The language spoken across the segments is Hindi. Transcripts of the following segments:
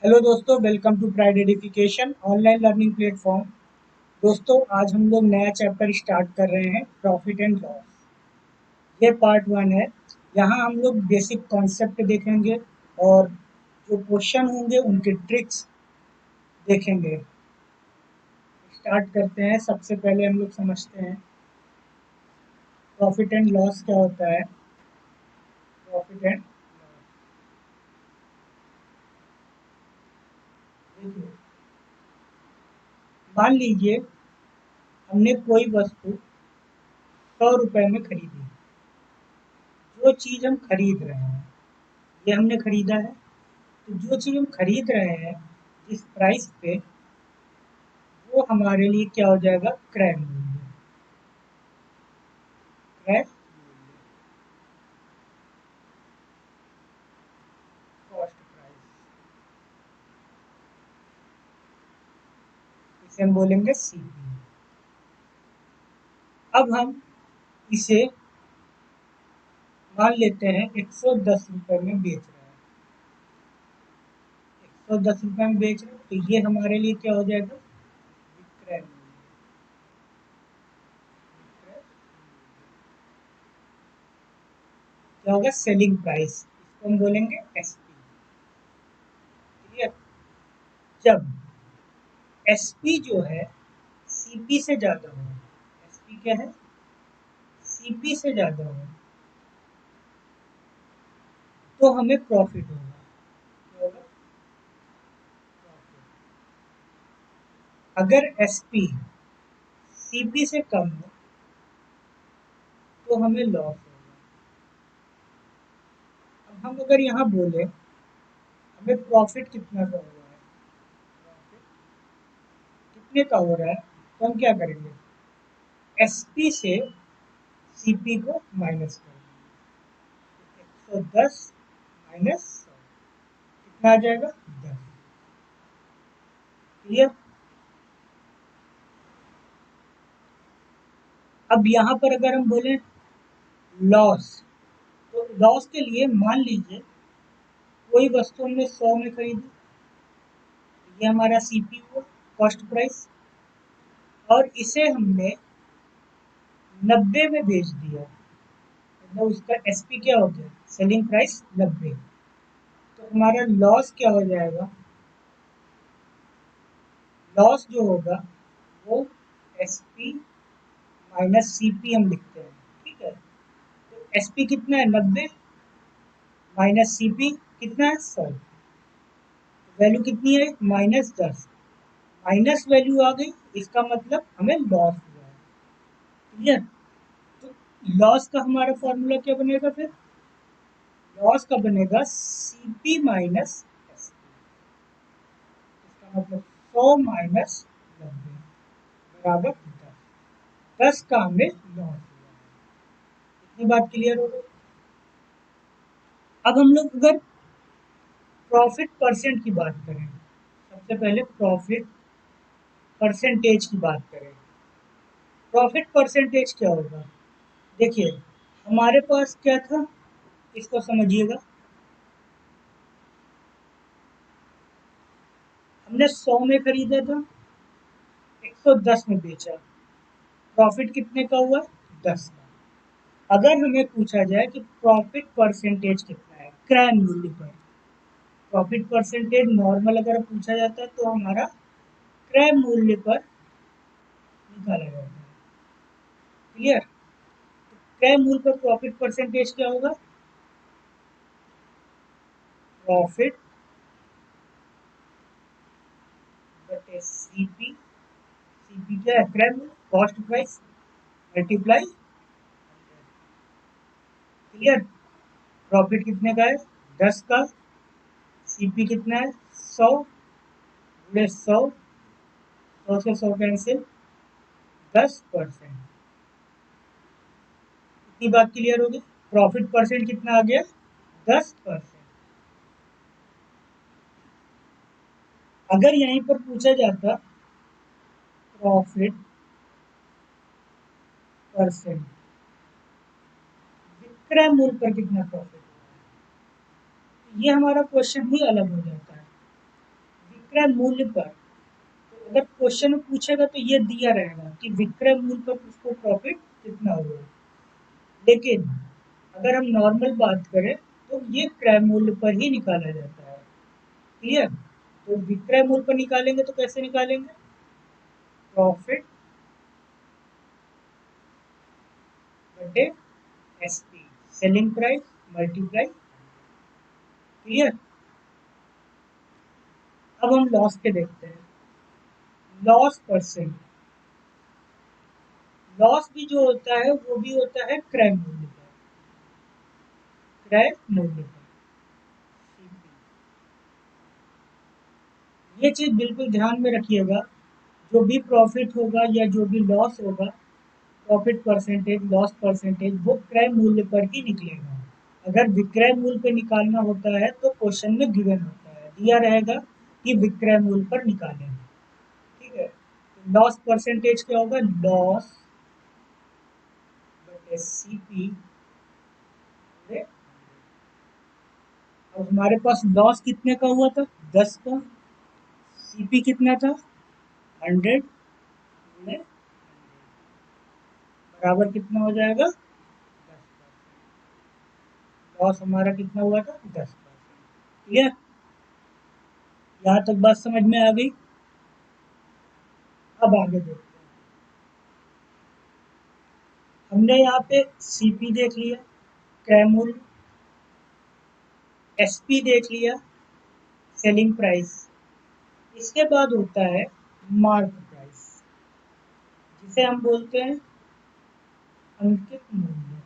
हेलो दोस्तों, welcome to Pride Edification online learning platform. दोस्तों, आज हम लोग नया चैप्टर स्टार्ट कर रहे हैं, प्रॉफिट एंड लॉस। ये पार्ट वन है। यहाँ हम लोग बेसिक कॉन्सेप्ट देखेंगे और जो क्वेश्चन होंगे उनके ट्रिक्स देखेंगे। स्टार्ट करते हैं। सबसे पहले हम लोग समझते हैं प्रॉफिट एंड लॉस क्या होता है। प्रॉफिट एंड देखिए, मान लीजिए हमने कोई वस्तु 100 रुपए में खरीदी। जो चीज़ हम खरीद रहे हैं, ये हमने खरीदा है। तो जो चीज़ हम खरीद रहे हैं जिस प्राइस पे, वो हमारे लिए क्या हो जाएगा, क्रय मूल्य। क्रय कॉस्ट प्राइस, इसे हम बोलेंगे सीपी। अब हम इसे मान लेते हैं 110 रुपए में बेच रहे हैं। 110 रुपए में बेच रहे हैं, तो ये हमारे लिए क्या हो जाएगा, विक्रय मूल्य। विक्रय क्या होगा, सेलिंग प्राइस। इसको हम बोलेंगे एसपी। क्लियर। जब एसपी जो है सीपी से ज्यादा हो, एसपी क्या है, सीपी से ज्यादा हो, तो हमें प्रॉफिट होगा। क्या होगा, प्रॉफिट। अगर एसपी सीपी से कम हो तो हमें लॉस होगा। अब हम अगर यहाँ बोले हमें प्रॉफिट कितना का हुआ है, प्रॉफिट कितने का हो रहा है, तो हम क्या करेंगे, एसपी से सीपी को माइनस करेंगे। 110 माइनस 100 कितना आ जाएगा, 10। क्लियर। अब यहाँ पर अगर हम बोले लॉस, तो लॉस के लिए मान लीजिए कोई वस्तु हमने 100 में खरीदी, ये हमारा सीपी हुआ, कॉस्ट प्राइस, और इसे हमने 90 में बेच दिया। मतलब उसका एसपी क्या हो गया, सेलिंग प्राइस 90। तो हमारा लॉस क्या हो जाएगा, लॉस जो होगा वो एसपी माइनस सीपी हम लिखते हैं। ठीक है। तो एसपी कितना है, 90, माइनस सीपी कितना है, 100। वैल्यू कितनी है, -10। माइनस वैल्यू आ गई, इसका मतलब हमें लॉस हुआ है। क्लियर। तो लॉस का हमारा फॉर्मूला क्या बनेगा फिर, लॉस का बनेगा सीपी माइनस एसपी। इसका मतलब 100 माइनस 90 बराबर 10। 10 का हमें लॉस हुआ है। इतनी बात क्लियर हो गई। अब हम लोग अगर प्रॉफिट परसेंट की बात करें, सबसे पहले प्रॉफिट परसेंटेज की बात करें। प्रॉफिट परसेंटेज क्या होगा, देखिए हमारे पास क्या था, इसको समझिएगा। हमने 100 में खरीदा था, 110 में बेचा, प्रॉफिट कितने का हुआ, 10 का। अगर हमें पूछा जाए कि प्रॉफिट परसेंटेज कितना है क्रय मूल्य पर, प्रॉफिट परसेंटेज नॉर्मल अगर पूछा जाता है तो हमारा क्रय मूल्य पर निकाला जाता है। क्लियर। क्रय मूल्य पर प्रॉफिट परसेंटेज क्या होगा, प्रॉफिट बटे सीपी। सीपी क्या है, क्रय मूल्य, cost price multiply 100। Clear. Profit कितने का है, 10 का, सीपी कितना है, 100 गुणे 100, 100 से 100 कैंसिल, 10%। इतनी बात क्लियर होगी। प्रॉफिट परसेंट कितना आ गया, 10%। अगर यहीं पर पूछा जाता प्रॉफिट परसेंट, विक्रय मूल्य पर कितना प्रॉफिट हुआ है, ये हमारा क्वेश्चन ही अलग हो जाता है। विक्रय मूल्य पर, तो अगर क्वेश्चन में पूछेगा तो ये दिया रहेगा कि विक्रय मूल्य पर उसको प्रॉफिट कितना हुआ। लेकिन अगर हम नॉर्मल बात करें तो ये क्रय मूल्य पर ही निकाला जाता है। क्लियर? तो विक्रय मूल्य पर निकालेंगे तो कैसे निकालेंगे? प्रॉफिट बटे SP, selling price multiply. Clear? अब हम लॉस के देखते हैं। लॉस परसेंट, लॉस भी जो होता है वो भी होता है क्रय मूल्य पर, क्रय मूल्य पर। ये चीज बिल्कुल ध्यान में रखिएगा, जो भी प्रॉफिट होगा या जो भी लॉस होगा, प्रॉफिट परसेंटेज, लॉस परसेंटेज, वो क्रय मूल्य पर ही निकलेगा। अगर विक्रय मूल्य पर निकालना होता है तो क्वेश्चन में गिवन होता है, दिया रहेगा कि विक्रय मूल्य पर निकालें। ठीक है, तो लॉस परसेंटेज क्या होगा? लॉस बटे सीपी। अब हमारे पास लॉस कितने का हुआ था? 10 का। सीपी कितना था? 100 बराबर कितना हो जाएगा? 10%। लॉस हमारा कितना हुआ था? 10%। क्लियर? यहाँ तक बात समझ में आ गई? अब आगे देखते हैं। हमने यहाँ पे सीपी देख लिया, क्रय मूल्य, एसपी देख लिया, सेलिंग प्राइस। इसके बाद होता है मार्क प्राइस, जिसे हम बोलते हैं अंकित मूल्य।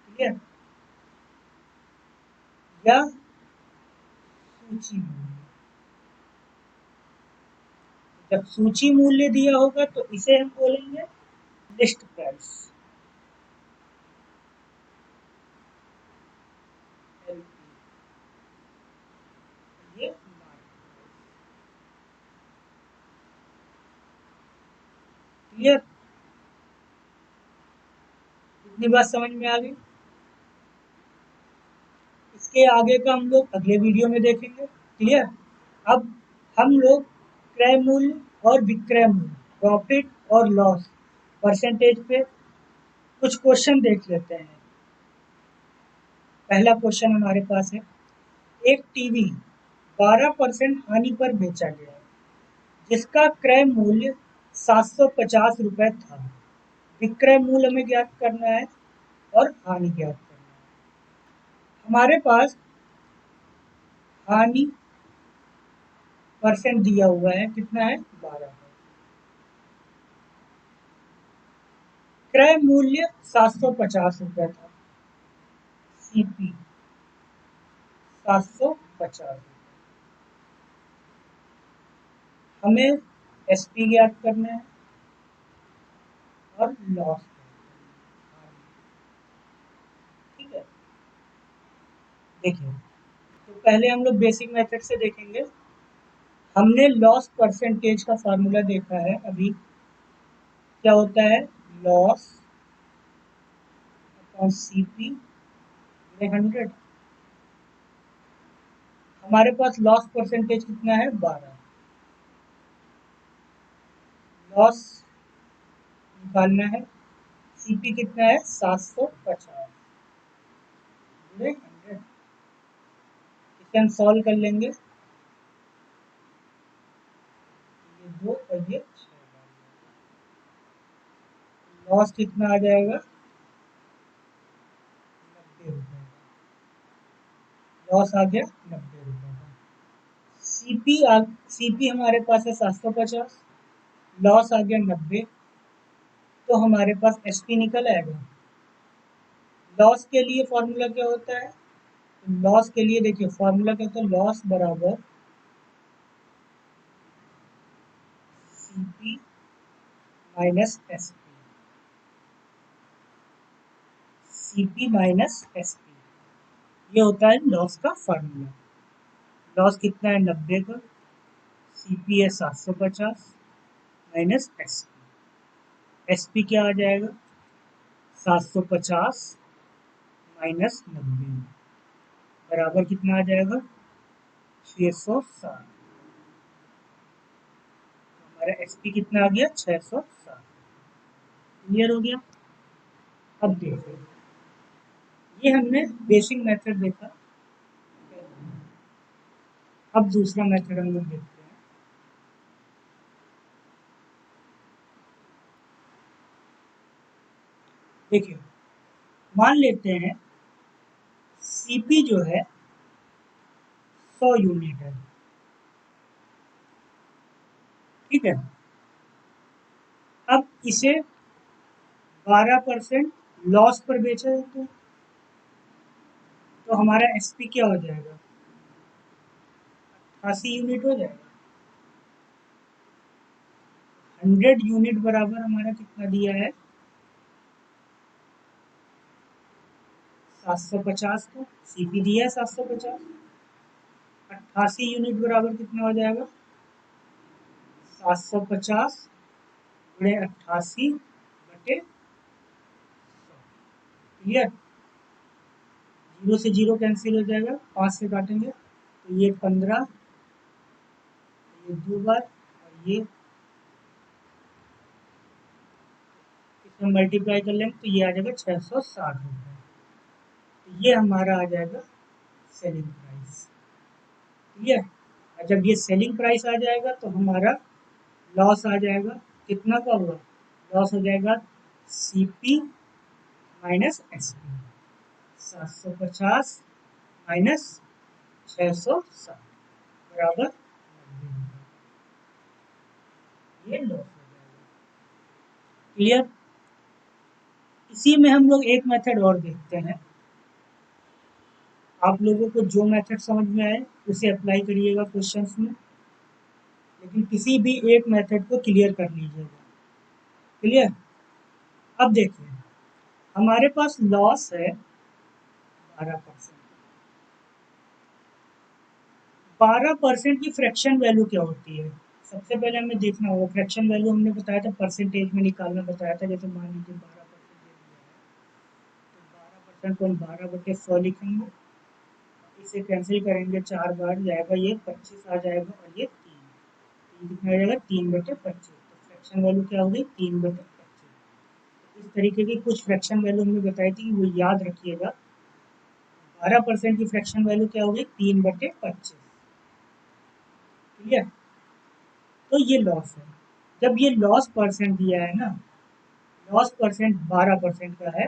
क्लियर? या सूची मूल्य। जब सूची मूल्य दिया होगा तो इसे हम बोलेंगे लिस्ट प्राइस, ये मार्क। क्लियर? इतनी बात समझ में आ गई? इसके आगे का हम लोग अगले वीडियो में देखेंगे। क्लियर? अब हम लोग क्रय मूल्य और विक्रय मूल्य, प्रॉफिट और लॉस परसेंटेज पे कुछ क्वेश्चन देख लेते हैं। पहला क्वेश्चन हमारे पास है, एक टीवी 12% हानि पर बेचा गया, जिसका क्रय मूल्य 750 रुपये था। विक्रय मूल्य हमें ज्ञात करना है और हानि ज्ञात करना है। हमारे पास हानि परसेंट दिया हुआ है, कितना है? 12। क्रय मूल्य 750 रुपये था, सीपी 750। हमें एसपी ज्ञात करना है और लॉस। ठीक है, देखिए, तो पहले हम लोग बेसिक मेथड से देखेंगे। हमने लॉस परसेंटेज का फार्मूला देखा है अभी। क्या होता है? Loss upon CP 100। हमारे पास लॉस परसेंटेज कितना है? 12। लॉस निकालना है, सीपी कितना है? 750। 100। इसे हम सॉल्व कर लेंगे, ये 2 और ये 6। लॉस कितना आ जाएगा? 90 रुपये। लॉस आ गया 90 रुपये का। सीपी हमारे पास है 750, लॉस आ गया 90, तो हमारे पास एसपी निकल आएगा। लॉस के लिए फॉर्मूला क्या होता है? लॉस के लिए देखिए फॉर्मूला क्या होता है? लॉस बराबर CP minus SP, CP minus SP, ये होता है लॉस का फार्मूला। लॉस कितना है? 90 का, सीपी है 750 माइनस एसपी। एसपी क्या आ जाएगा? 750 माइनस 90 बराबर कितना आ जाएगा 660। हमारा एसपी कितना आ गया 660। क्लियर हो गया। अब देखो ये हमने बेसिक मेथड देखा। अब दूसरा मेथड हम लोग देखते हैं। देखिए मान लेते हैं सीपी जो है 100 यूनिट है, ठीक है। अब इसे 12% लॉस पर बेचा जाता है, तो हमारा एसपी क्या हो जाएगा 80 यूनिट हो जाएगा। 100 यूनिट बराबर हमारा कितना दिया है 750 का, सीपी दिया है 750। 88 यूनिट बराबर कितना हो जाएगा 750 गुणे 88 बटे 100। क्लियर। जीरो से जीरो कैंसिल हो जाएगा, 5 से काटेंगे तो ये 15, ये 2 बार और ये इसमें मल्टीप्लाई कर लेंगे तो ये आ जाएगा 660 रुपये। तो ये हमारा आ जाएगा सेलिंग प्राइस। क्लियर। और जब ये सेलिंग प्राइस आ जाएगा तो हमारा लॉस आ जाएगा कितना का हुआ लॉस हो जाएगा सीपी माइनस एसपी 750 माइनस 660 बराबर 90। ये लॉस हो जाएगा। क्लियर। इसी में हम लोग एक मेथड और देखते हैं। आप लोगों को जो मेथड समझ में आए उसे अप्लाई करिएगा क्वेश्चंस में, लेकिन किसी भी एक मेथड को क्लियर कर लीजिएगा। क्लियर। अब देखिए हमारे पास लॉस है 12%। 12% की फ्रैक्शन वैल्यू क्या होती है सबसे पहले हमें देखना होगा। फ्रैक्शन वैल्यू हमने बताया था परसेंटेज में निकालना बताया था। जैसे मान लीजिए 12% दे दिया है तो 12% को हम 12/100 लिखेंगे, इसे कैंसिल करेंगे 4 बार जाएगा, ये 25 आ जाएगा और ये 3 कितना आ जाएगा 3/25। तो फ्रैक्शन वैल्यू क्या हो गई 3/25। इस तरीके की कुछ फ्रैक्शन वैल्यू हमने बताई थी, वो याद रखिएगा। 12% की फ्रैक्शन वैल्यू क्या हो गई 3/25। क्लियर। तो ये लॉस है। जब ये लॉस परसेंट दिया है ना, लॉस परसेंट 12% का है,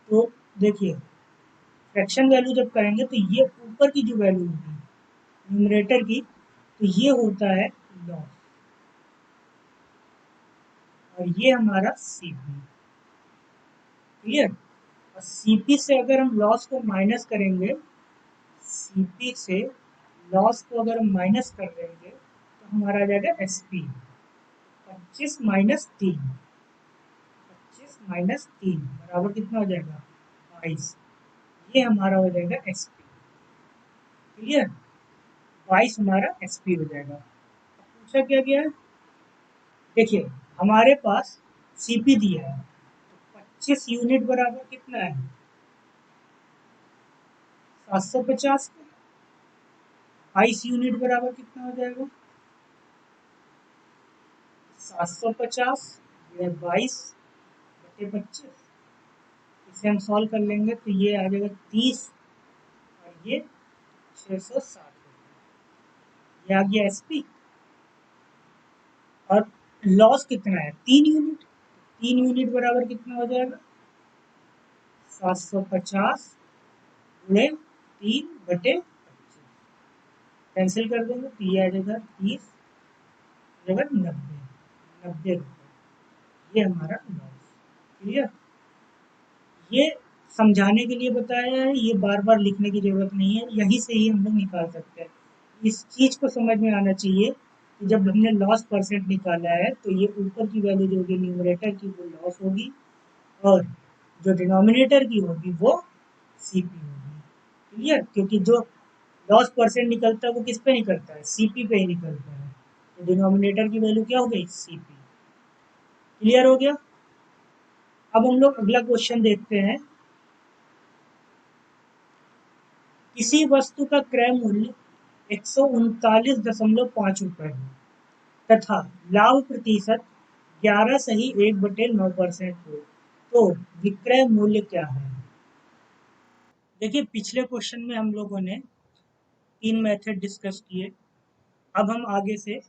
तो देखिए फ्रैक्शन वैल्यू जब करेंगे तो ये ऊपर की जो वैल्यू होगी न्यूमरेटर की, तो ये होता है लॉस और ये हमारा सीपी। क्लियर। और सीपी से अगर हम लॉस को माइनस करेंगे, सीपी से लॉस को अगर हम माइनस कर देंगे तो हमारा आ जाएगा एसपी 25 - 3। 25 - 3 बराबर कितना हो जाएगा 22। ये हमारा हो जाएगा एसपी। क्लियर। 22 हमारा एसपी हो जाएगा। अब पूछा क्या गया है, देखिए हमारे पास सीपी दिया है तो 25 यूनिट बराबर कितना है 750 का। 22 यूनिट बराबर कितना हो जाएगा 750 या 22/25। इसे हम सॉल्व कर लेंगे तो ये आ जाएगा 30 और ये 660। ये आ गया एसपी। और लॉस कितना है 3 यूनिट। 3 यूनिट बराबर कितना हो जाएगा 750 गुणे 3/25। कैंसिल कर देंगे तो ये आ जाएगा 30 जगह 90 रुपये। ये हमारा लॉस। क्लियर। ये समझाने के लिए बताया है, ये बार बार लिखने की जरूरत नहीं है, यहीं से ही हम लोग निकाल सकते हैं। इस चीज को समझ में आना चाहिए कि जब हमने लॉस परसेंट निकाला है तो ये ऊपर की वैल्यू जो होगी न्यूमरेटर की वो लॉस होगी और जो डिनोमिनेटर की होगी वो सीपी होगी। क्लियर। क्योंकि जो लॉस परसेंट निकलता है वो किस पे निकलता है सीपी पे ही निकलता है, तो डिनोमिनेटर की वैल्यू क्या हो गई सीपी। क्लियर हो गया। अब हम लोग अगला क्वेश्चन देखते हैं। किसी वस्तु का क्रय मूल्य 139.5 रुपये है तथा लाभ प्रतिशत 11 सही 1/9% हो तो विक्रय मूल्य क्या है। देखिए पिछले क्वेश्चन में हम लोगों ने 3 मेथड डिस्कस किए। अब हम आगे से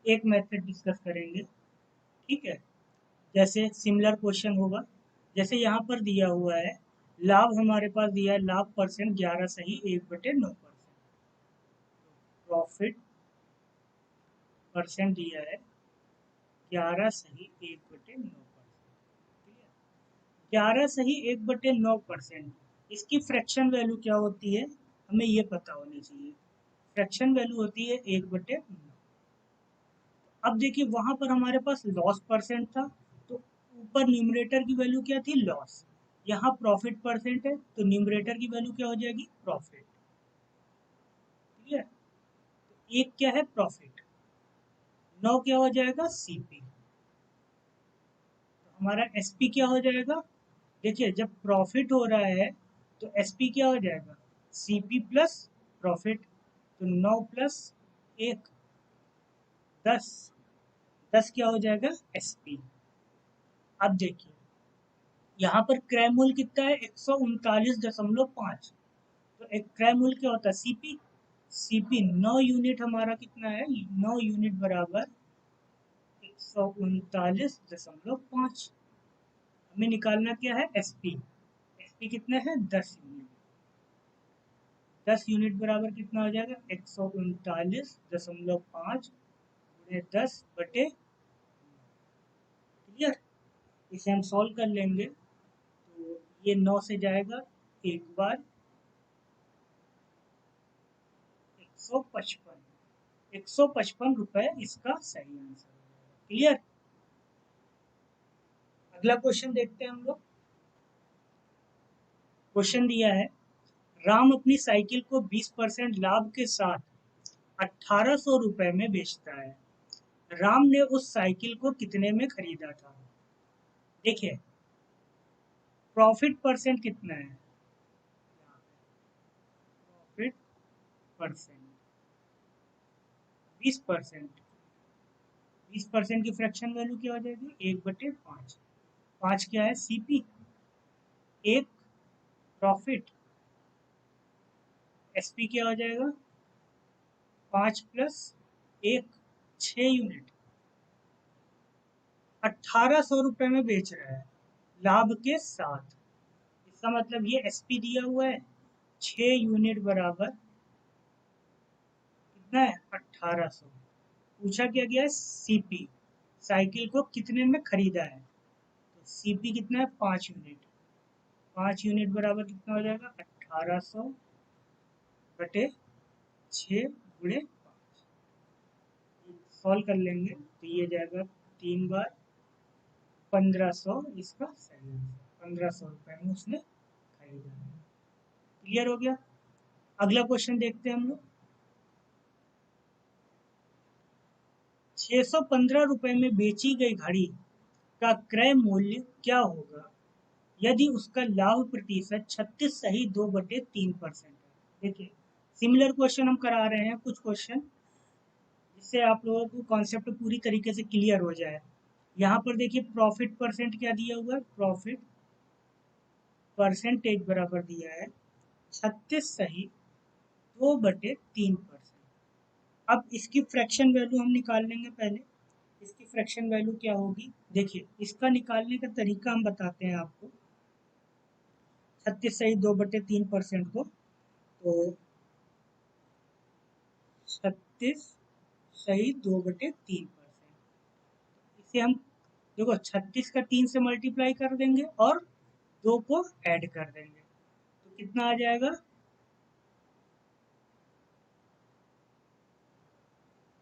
एक मेथड डिस्कस करेंगे। ठीक है, जैसे सिमिलर क्वेश्चन होगा। जैसे यहाँ पर दिया हुआ है लाभ, हमारे पास दिया है लाभ परसेंट 11 सही 1/9%। प्रॉफिट परसेंट दिया है 11 सही 1/9%। 11 सही 1/9%, इसकी फ्रैक्शन वैल्यू क्या होती है हमें ये पता होनी चाहिए। फ्रैक्शन वैल्यू होती है 1/9। अब देखिए वहां पर हमारे पास लॉस परसेंट था, तो ऊपर न्यूमरेटर की वैल्यू क्या थी लॉस, यहाँ प्रॉफिट परसेंट है तो न्यूमरेटर की वैल्यू क्या हो जाएगी प्रॉफिट। क्लियर। एक क्या है प्रॉफिट, 9 क्या हो जाएगा सीपी, तो हमारा एसपी क्या हो जाएगा। देखिए जब प्रॉफिट हो रहा है तो एसपी क्या हो जाएगा सीपी प्लस प्रॉफिट, तो 9 प्लस 1 10, 10 क्या हो जाएगा एसपी। अब देखिए यहाँ पर क्रय मूल्य कितना है 139.5, तो एक क्रय मूल्य क्या होता है सीपी। सीपी 9 यूनिट हमारा कितना है 9 यूनिट बराबर 139.5। हमें निकालना क्या है एसपी। एसपी कितना है 10 यूनिट। 10 यूनिट बराबर कितना हो जाएगा 139.5 गुणे 10/। क्लियर। इसे हम सॉल्व कर लेंगे तो ये 9 से जाएगा एक बार 155 इसका सही आंसर। क्लियर। अगला क्वेश्चन देखते हैं हम लोग। क्वेश्चन दिया है राम अपनी साइकिल को 20% लाभ के साथ 1800 रुपए में बेचता है। राम ने उस साइकिल को कितने में खरीदा था। देखिए प्रॉफिट परसेंट कितना है, प्रॉफिट परसेंट 20%। 20% की फ्रैक्शन वैल्यू क्या हो जाएगी 1/5। 5 क्या है सीपी, एक प्रॉफिट, एसपी क्या हो जाएगा 5 प्लस 1 6 यूनिट। 1800 रुपए में बेच रहा है लाभ के साथ, इसका मतलब ये एसपी दिया हुआ है 6 यूनिट बराबर कितना है 1800। पूछा क्या गया है सीपी, साइकिल को कितने में खरीदा है, तो सीपी कितना है 5 यूनिट। 5 यूनिट बराबर कितना हो जाएगा 1800/6 गुणे 5। सॉल्व कर लेंगे तो ये जाएगा 3 बार 1500, इसका सही आंसर 1500 रुपए में उसने खरीदा है। क्लियर हो गया। अगला क्वेश्चन देखते हैं हम लोग। 615 रुपए में बेची गई घड़ी का क्रय मूल्य क्या होगा यदि उसका लाभ प्रतिशत 36 सही 2/3% है। देखिए सिमिलर क्वेश्चन हम करा रहे हैं कुछ क्वेश्चन, जिससे आप लोगों को कॉन्सेप्ट पूरी तरीके से क्लियर हो जाए। यहाँ पर देखिए प्रॉफिट परसेंट क्या दिया हुआ है, प्रॉफिट परसेंटेज बराबर दिया है 36 सही 2/3%। अब इसकी फ्रैक्शन वैल्यू हम निकाल लेंगे पहले। इसकी फ्रैक्शन वैल्यू क्या होगी, देखिए इसका निकालने का तरीका हम बताते हैं आपको। 36 सही 2/3% को, तो 36 सही 2/3%, इसे हम देखो 36 का 3 से मल्टीप्लाई कर देंगे और 2 को ऐड कर देंगे तो कितना आ जाएगा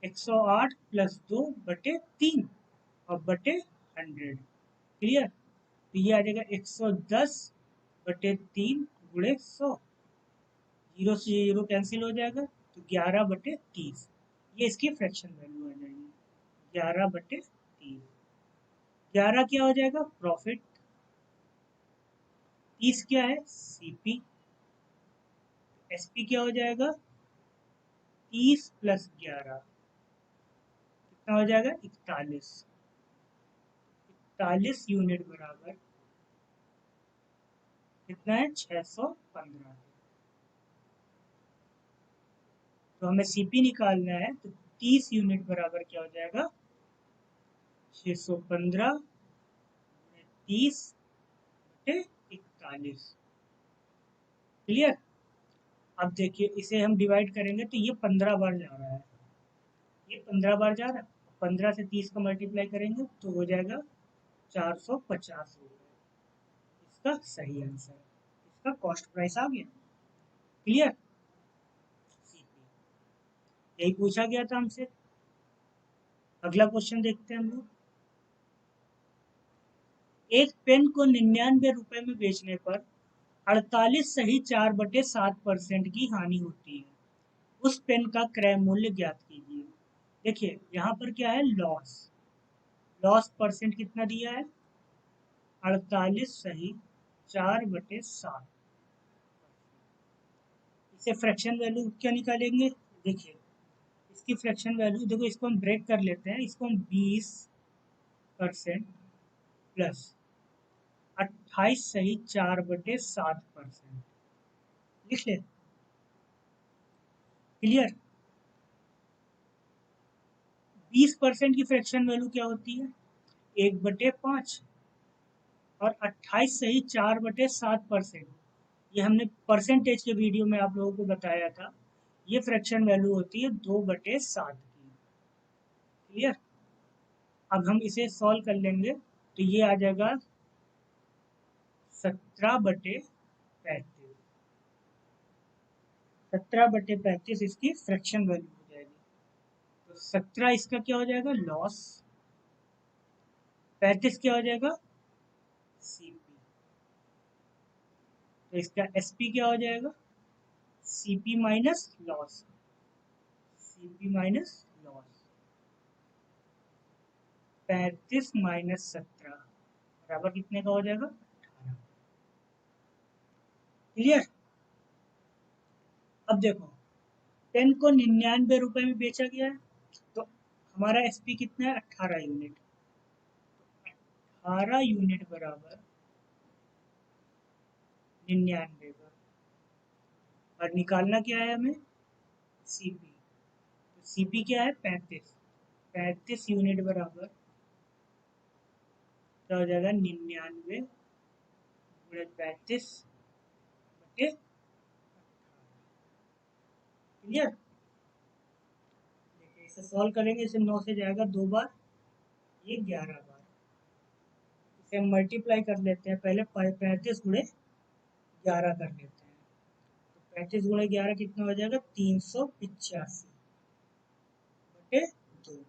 108 प्लस 2/3 और बटे 100। क्लियर। तो ये आ जाएगा 110/3 गुणे 100, जीरो से जीरो कैंसिल हो जाएगा तो 11/30, ये इसकी फ्रैक्शन वैल्यू आ जाएगी 11/30। 11 क्या हो जाएगा प्रॉफिट, 30 क्या है सीपी, एसपी क्या हो जाएगा, 30 प्लस 11 कितना हो जाएगा, 41। 41 यूनिट बराबर कितना है, 615। तो हमें सीपी निकालना है, तो 30 यूनिट बराबर क्या हो जाएगा, 615 30 बटे 41। क्लियर। अब देखिए इसे हम डिवाइड करेंगे तो ये 15 बार जा रहा है, ये 15 बार जा रहा है, 15 से 30 का मल्टीप्लाई करेंगे तो हो जाएगा 450 रुपये। इसका सही आंसर, इसका कॉस्ट प्राइस आ गया। क्लियर। यही पूछा गया था हमसे। अगला क्वेश्चन देखते हैं हम लोग। एक पेन को 99 रुपए में बेचने पर 48 सही 4/7% की हानि होती है। उस पेन का क्रय मूल्य ज्ञात कीजिए। देखिए यहाँ पर क्या है, लॉस। लॉस परसेंट कितना दिया है, 48 सही 4/7। इसे फ्रैक्शन वैल्यू क्या निकालेंगे, देखिए इसकी फ्रैक्शन वैल्यू देखो, इसको हम ब्रेक कर लेते हैं, इसको हम 20% प्लस 28 सही 4/7% लिख ले। क्लियर। 20% की फ्रैक्शन वैल्यू क्या होती है, 1/5। और 28 सही 4/7%, ये हमने परसेंटेज के वीडियो में आप लोगों को बताया था। ये फ्रैक्शन वैल्यू होती है 2/7 की। क्लियर। अब हम इसे सॉल्व कर लेंगे तो ये आ जाएगा 17/35। 17/35 इसकी फ्रैक्शन वैल्यू हो जाएगी। तो 17 इसका क्या हो जाएगा, लॉस। 35 क्या हो जाएगा, सीपी। तो इसका एसपी क्या हो जाएगा, CP minus loss. CP minus loss. 35 minus 17 बराबर कितने का हो जाएगा, 18। क्लियर। अब देखो पेन को 99 रुपए में बेचा गया है, तो हमारा एसपी कितना है, 18 यूनिट। 18 यूनिट बराबर 99 का, और निकालना क्या है हमें, सीपी। तो सीपी क्या है, 35। 35 यूनिट बराबर क्या हो जाएगा, 99 गुणे 35 बटे 18। क्लियर। देखिए इसे सॉल्व करेंगे, इसे 9 से जाएगा 2 बार, ये 11 बार। इसे हम मल्टीप्लाई कर लेते हैं, पहले 35 गुणे 11 कर लेते हैं। तो 35 गुणे 11 कितना हो जाएगा, 385 बटे 2।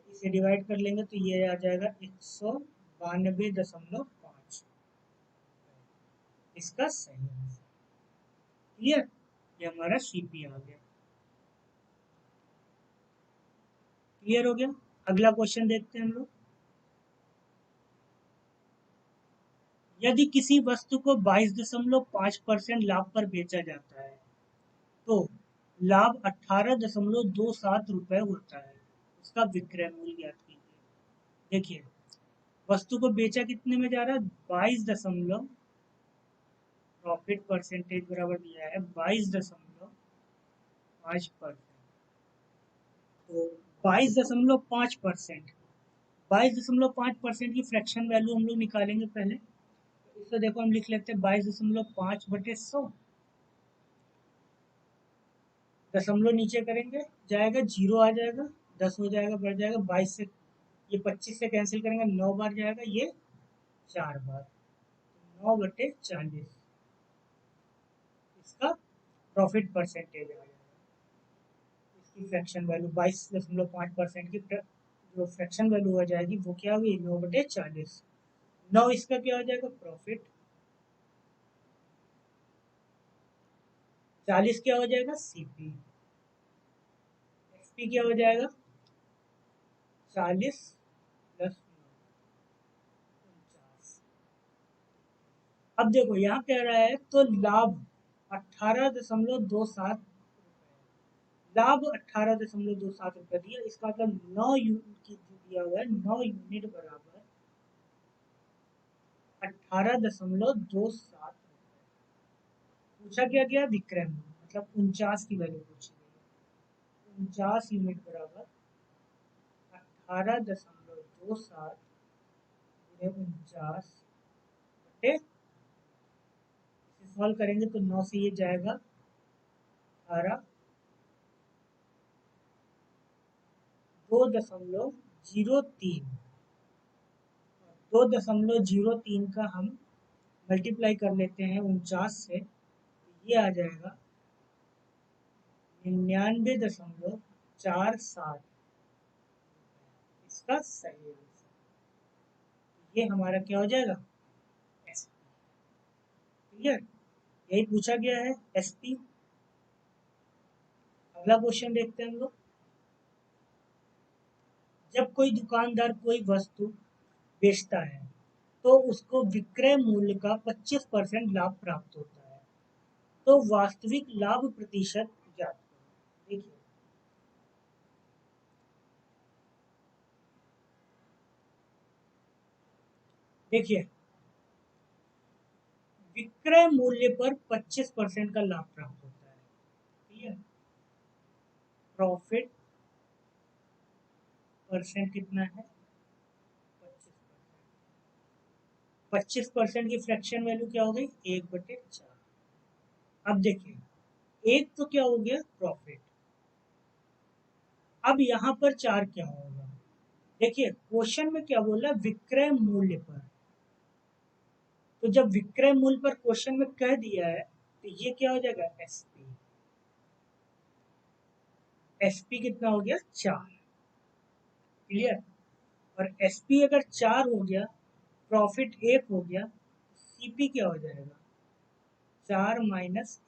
इसे डिवाइड कर लेंगे तो ये आ जाएगा 192.5। इसका सही आंसर। क्लियर। ये हमारा सीपी आ गया। क्लियर हो गया। अगला क्वेश्चन देखते हैं हम लोग। यदि किसी वस्तु को 22.5% लाभ पर बेचा जाता है तो लाभ 18.27 होता है। उसका विक्रय मूल्य ज्ञात कीजिए। देखिए वस्तु को बेचा कितने में जा रहा है, 22 प्रॉफिट परसेंटेज बराबर दिया है 22.5%। तो 22.5%, 22.5% की फ्रैक्शन वैल्यू हम लोग निकालेंगे पहले। तो इसको देखो हम लिख लेते हैं 22.5/100। दशमलव नीचे करेंगे जाएगा, जीरो आ जाएगा, 10 हो जाएगा, बढ़ जाएगा 22 से, ये 25 से कैंसिल करेंगे, 9 बार जाएगा, ये 4 बार, 9/40 इसका प्रॉफिट परसेंटेज आ जाएगा। इसकी फ्रैक्शन वैल्यू 22.5% की जो फ्रैक्शन वैल्यू हो जाएगी वो क्या हुई, 9/40। 9 इसका क्या हो जाएगा, प्रॉफिट। 40 क्या हो जाएगा, सीपी। एसपी क्या हो जाएगा, 40 प्लस 49। अब देखो यहाँ कह रहा है तो लाभ 18.27 लाभ 18.27 दिया, इसका मतलब 9 यूनिट दिया हुआ है, 9 यूनिट बराबर 18.27। पूछा क्या गया, विक्रय मूल्य मतलब 49 की वैल्यू पूछी गई है। 49 यूनिट बराबर 18.27 गुणे 49 बटे, इसे सॉल्व करेंगे तो 9 से ये जाएगा 18, 2.03, 2.03 का हम मल्टीप्लाई कर लेते हैं 49 से, तो ये आ जाएगा 99.47, इसका सही आंसर। ये हमारा क्या हो जाएगा, एस पी। क्लियर, यही पूछा गया है एस पी। अगला क्वेश्चन देखते हैं हम लोग। जब कोई दुकानदार कोई वस्तु बेचता है तो उसको विक्रय मूल्य का 25% लाभ प्राप्त होता है, तो वास्तविक लाभ प्रतिशत ज्ञात करो। देखिए, देखिए विक्रय मूल्य पर 25% का लाभ प्राप्त होता है। ठीक है, प्रॉफिट परसेंट कितना है, 25% की फ्रैक्शन वैल्यू क्या हो गई, 1/4। अब देखिए, एक तो क्या हो गया प्रॉफिट, अब यहाँ पर 4 क्या होगा। देखिए क्वेश्चन में क्या बोला, विक्रय मूल्य पर, तो जब विक्रय मूल्य पर क्वेश्चन में कह दिया है तो ये क्या हो जाएगा, एसपी। एसपी कितना हो गया, 4। क्लियर, और एसपी अगर 4 हो गया, प्रॉफिट 1 हो गया, सीपी क्या हो जाएगा, 4 - 1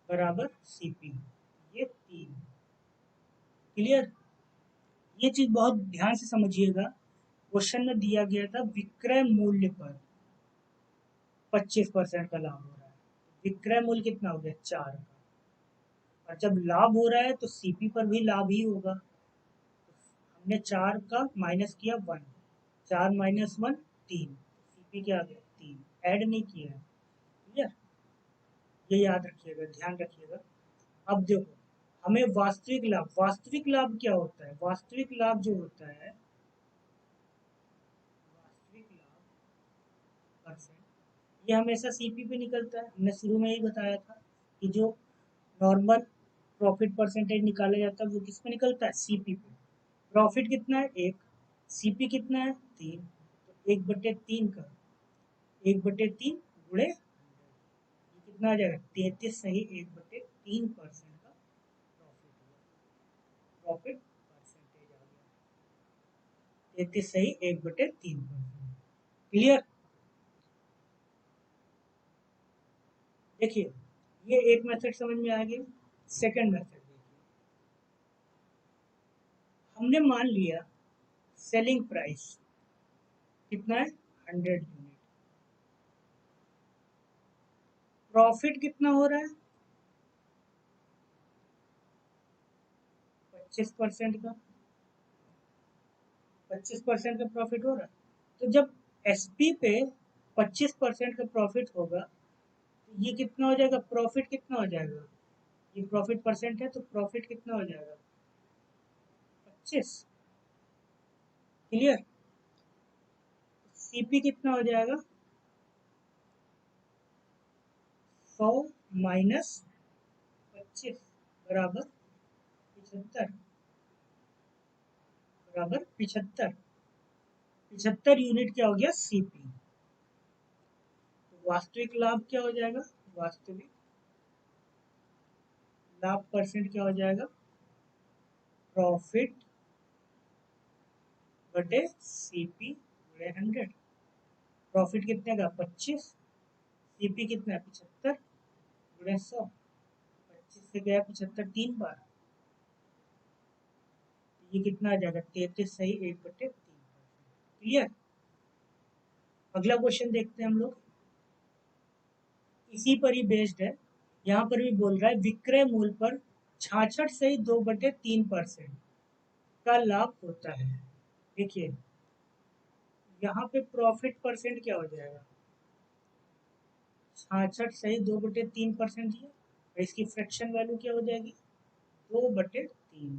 बराबर सीपी, ये 3। क्लियर, ये चीज बहुत ध्यान से समझिएगा। क्वेश्चन में दिया गया था विक्रय मूल्य पर 25% का लाभ हो रहा है, विक्रय मूल्य कितना हो गया, 4 का, और जब लाभ हो रहा है तो सीपी पर भी लाभ ही होगा। हमने 4 का माइनस किया 1, 4 - 1 3, सीपी क्या आ गया 3, ऐड नहीं किया है। क्लियर, ये याद रखिएगा, ध्यान रखिएगा। अब देखो, हमें वास्तविक लाभ, वास्तविक लाभ क्या होता है, वास्तविक लाभ जो होता है, वास्तविक लाभ परसेंट, ये हमेशा सीपी पे निकलता है। हमने शुरू में ही बताया था कि जो नॉर्मल प्रॉफिट परसेंटेज निकाला जाता है वो किस पे निकलता है, सीपी पे। प्रॉफिट कितना है, 1, सीपी कितना है, 3, तो 1/3 का 1/3 गुणे 100, ये कितना आ जाएगा, 33 सही 1/3% का प्रॉफिट हुआ, प्रॉफिट परसेंटेज आ गया 33 सही 1/3%। क्लियर, देखिए ये एक मेथड समझ में आ गया। सेकंड मेथड देखिए, हमने मान लिया सेलिंग प्राइस कितना है, 100 यूनिट, प्रॉफिट कितना हो रहा है, 25% का, 25% का प्रॉफिट हो रहा है। तो जब एसपी पे 25% का प्रॉफिट होगा तो ये कितना हो जाएगा, प्रॉफिट कितना हो जाएगा, ये प्रॉफिट परसेंट है तो प्रॉफिट कितना हो जाएगा, 25। क्लियर, सीपी कितना हो जाएगा, 100 माइनस 25 बराबर 75, बराबर 75, 75 यूनिट क्या हो गया, सीपी। तो वास्तविक लाभ क्या हो जाएगा, वास्तविक लाभ परसेंट क्या हो जाएगा, प्रॉफिट बटे सीपी गुणे 100। प्रॉफिट कितने का, 25, सीपी कितना है, 75 गुणे 100, 25 से गया 75 3 बार, ये कितना आ जाएगा, 33 सही 1/3। क्लियर, अगला क्वेश्चन देखते हैं हम लोग। इसी पर ही बेस्ड है। यहाँ पर भी बोल रहा है विक्रय मूल्य पर 66 से 2/3% का लाभ होता है। देखिए यहाँ पे प्रॉफिट परसेंट क्या हो जाएगा, 66 सही 2/3% दिया, इसकी फ्रैक्शन वैल्यू क्या हो जाएगी, 2/3।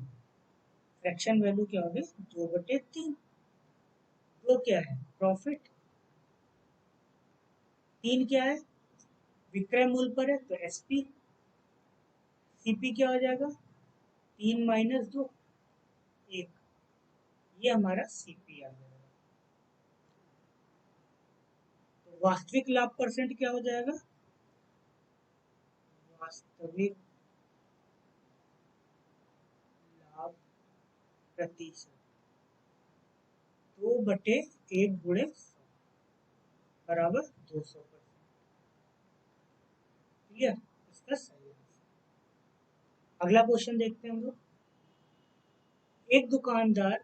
फ्रैक्शन वैल्यू क्या होगी, 2/3। दो क्या है प्रॉफिट, तीन क्या है विक्रय मूल्य पर है तो एसपी, सीपी क्या हो जाएगा 3 - 2 1, ये हमारा सीपी आ जाएगा। तो वास्तविक लाभ परसेंट क्या हो जाएगा, वास्तविक लाभ प्रतिशत 2/1 × 100 बराबर 200%। क्लियर, इसका सही आंसर। अगला क्वेश्चन देखते हैं हम लोग। एक दुकानदार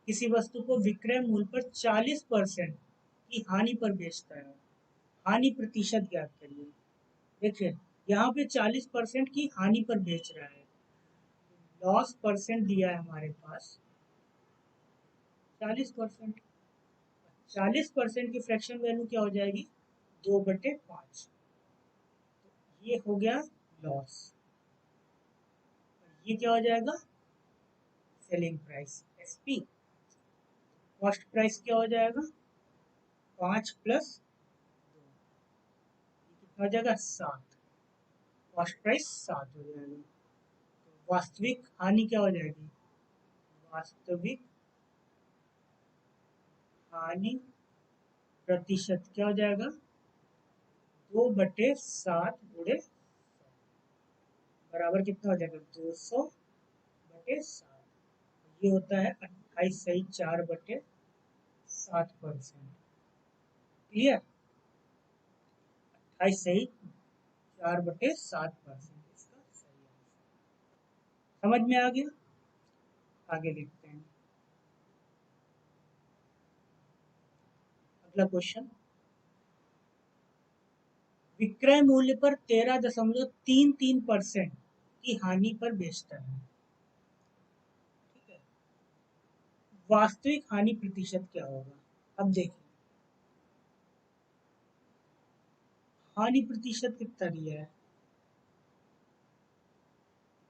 किसी वस्तु को विक्रय मूल्य पर 40% की हानि पर बेचता है, हानि प्रतिशत ज्ञात करिए। देखिए यहाँ पे 40% की हानि पर बेच रहा है, लॉस परसेंट दिया है हमारे पास 40%। 40% की फ्रैक्शन वैल्यू क्या हो जाएगी, 2/5। ये हो गया लॉस, ये क्या हो जाएगा selling price SP. Cost price क्या हो जाएगा 5 + 2, कितना हो जाएगा 7। कॉस्ट प्राइस 7 हो जाएगा। तो वास्तविक हानि क्या हो जाएगी, वास्तविक हानि प्रतिशत क्या हो जाएगा 2/7 × बराबर कितना हो जाएगा 200/7। ये होता है 28 सही 4/7%। क्लियर, 28 सही 4/7% इसका सही आंसर। समझ में आ गया, आगे देखते हैं। अगला क्वेश्चन, विक्रय मूल्य पर 13.33% की हानि पर बेचता है, ठीक है। वास्तविक हानि प्रतिशत क्या होगा, अब देखिए हानि प्रतिशत कितना दिया है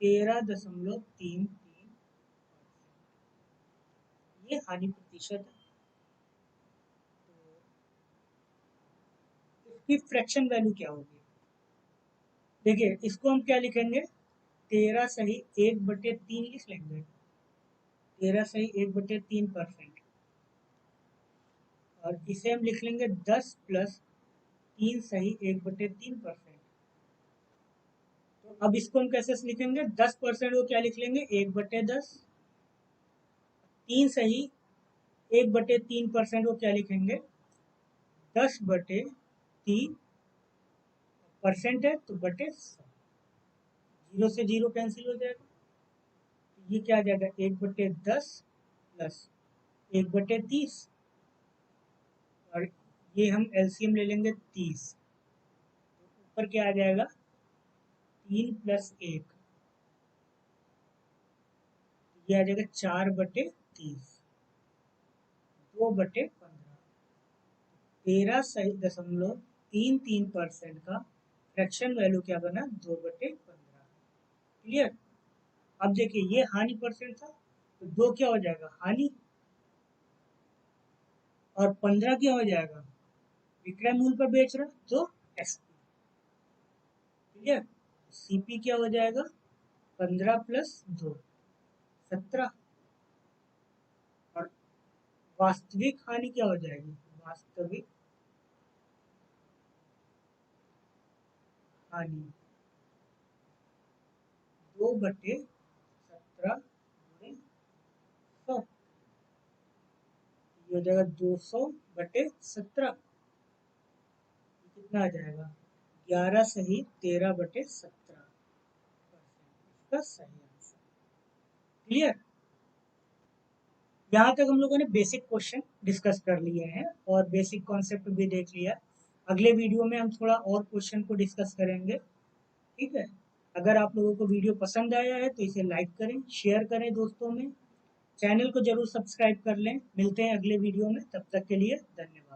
13.33%, ये हानि प्रतिशत है। तो इसकी फ्रैक्शन वैल्यू क्या होगी, देखिए इसको हम क्या लिखेंगे 13 सही 1/3 लिख लेंगे, 13 सही 1/3%। और इसे हम लिख लेंगे 10 + 3 सही 1/3%। तो अब इसको हम कैसे लिखेंगे, 10% को क्या लिख लेंगे 1/10, 3 सही 1/3% को क्या लिखेंगे 10/3, परसेंट है तो बटे 100, 0 से 0 कैंसिल हो जाएगा। तो ये क्या आ जाएगा 1/10 + 1/30, और ये हम एलसीएम ले लेंगे 30, ऊपर क्या आ जाएगा 3 + 1, ये आ जाएगा 4/30, 2/15। 13.33% का फ्रैक्शन वैल्यू क्या बना 2/15। क्लियर, अब देखिए ये हानि परसेंट था तो 2 क्या हो जाएगा हानि, और 15 क्या हो जाएगा विक्रय मूल्य पर बेच रहा तो एसपी। क्लियर, सीपी क्या हो जाएगा 15 + 2 17, और वास्तविक हानि क्या हो जाएगी, वास्तविक हानि 2/17 × 100, ये हो जाएगा 200/17, कितना आ जाएगा 11 सही 13/17%, इसका सही आंसर। क्लियर, यहाँ तक हम लोगों ने बेसिक क्वेश्चन डिस्कस कर लिए हैं और बेसिक कॉन्सेप्ट भी देख लिया। अगले वीडियो में हम थोड़ा और क्वेश्चन को डिस्कस करेंगे। ठीक है, अगर आप लोगों को वीडियो पसंद आया है तो इसे लाइक करें, शेयर करें दोस्तों में, चैनल को जरूर सब्सक्राइब कर लें। मिलते हैं अगले वीडियो में, तब तक के लिए धन्यवाद।